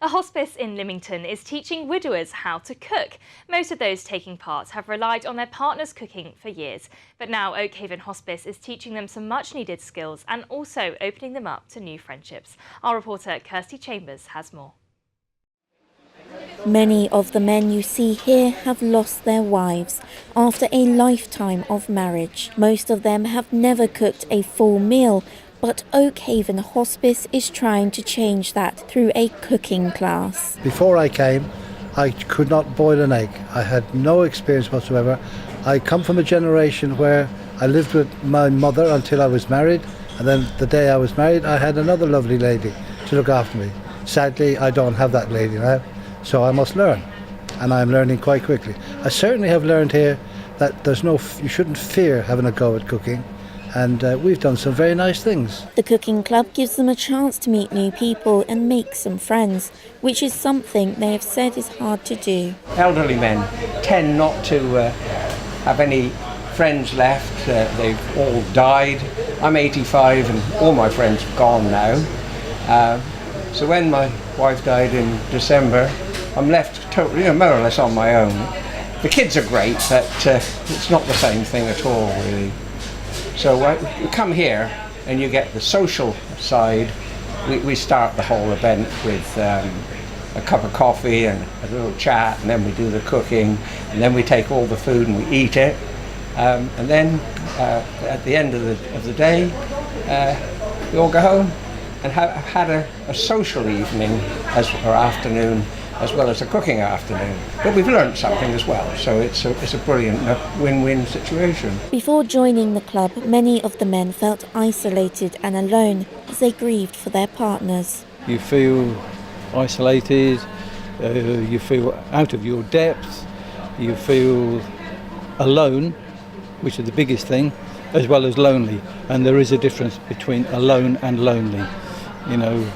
A hospice in Lymington is teaching widowers how to cook. Most of those taking part have relied on their partner's cooking for years. But now Oakhaven Hospice is teaching them some much-needed skills and also opening them up to new friendships. Our reporter Kirstie Chambers has more. Many of the men you see here have lost their wives after a lifetime of marriage. Most of them have never cooked a full meal, but Oakhaven Hospice is trying to change that through a cooking class. Before I came, I could not boil an egg. I had no experience whatsoever. I come from a generation where I lived with my mother until I was married, and then the day I was married, I had another lovely lady to look after me. Sadly, I don't have that lady now, so I must learn, and I'm learning quite quickly. I certainly have learned here that you shouldn't fear having a go at cooking. And we've done some very nice things. The cooking club gives them a chance to meet new people and make some friends, which is something they have said is hard to do. Elderly men tend not to have any friends left. They've all died. I'm 85 and all my friends are gone now. So when my wife died in December, I'm left totally, more or less on my own. The kids are great, but it's not the same thing at all, really. So you come here and you get the social side. We start the whole event with a cup of coffee and a little chat, and then we do the cooking, and then we take all the food and we eat it. And then at the end of the day, we all go home and have had a social evening or afternoon, as well as a cooking afternoon. But we've learned something as well, so it's a brilliant win-win situation. Before joining the club, many of the men felt isolated and alone as they grieved for their partners. You feel isolated, you feel out of your depth, you feel alone, which is the biggest thing, as well as lonely. And there is a difference between alone and lonely. You know,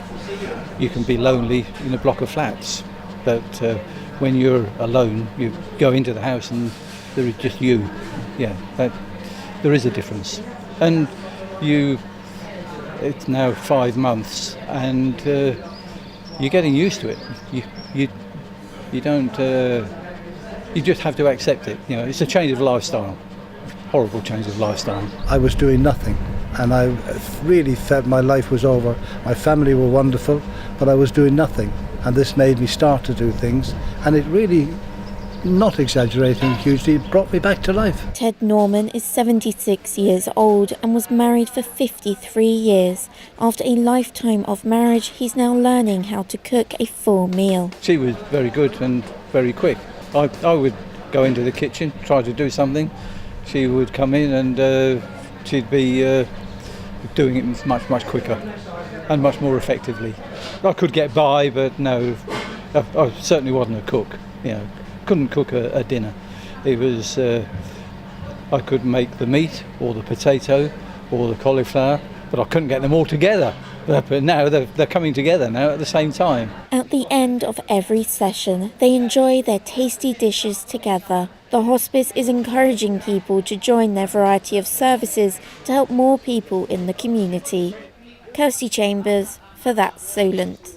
you can be lonely in a block of flats. But when you're alone, you go into the house and there is just you. Yeah, there is a difference. And it's now 5 months, and you're getting used to it. You don't. You just have to accept it. You know, it's a change of lifestyle. Horrible change of lifestyle. I was doing nothing, and I really felt my life was over. My family were wonderful, but I was doing nothing. And this made me start to do things, and it really, not exaggerating hugely, brought me back to life. Ted Norman is 76 years old and was married for 53 years. After a lifetime of marriage, he's now learning how to cook a full meal. She was very good and very quick. I would go into the kitchen, try to do something. She would come in and she'd be doing it much quicker and much more effectively. I could get by, but no, I certainly wasn't a cook. You know, couldn't cook a dinner. It was I could make the meat or the potato or the cauliflower, but I couldn't get them all together. But now they're coming together now at the same time. At the end of every session, they enjoy their tasty dishes together. The hospice is encouraging people to join their variety of services to help more people in the community. Kirstie Chambers for That's Solent.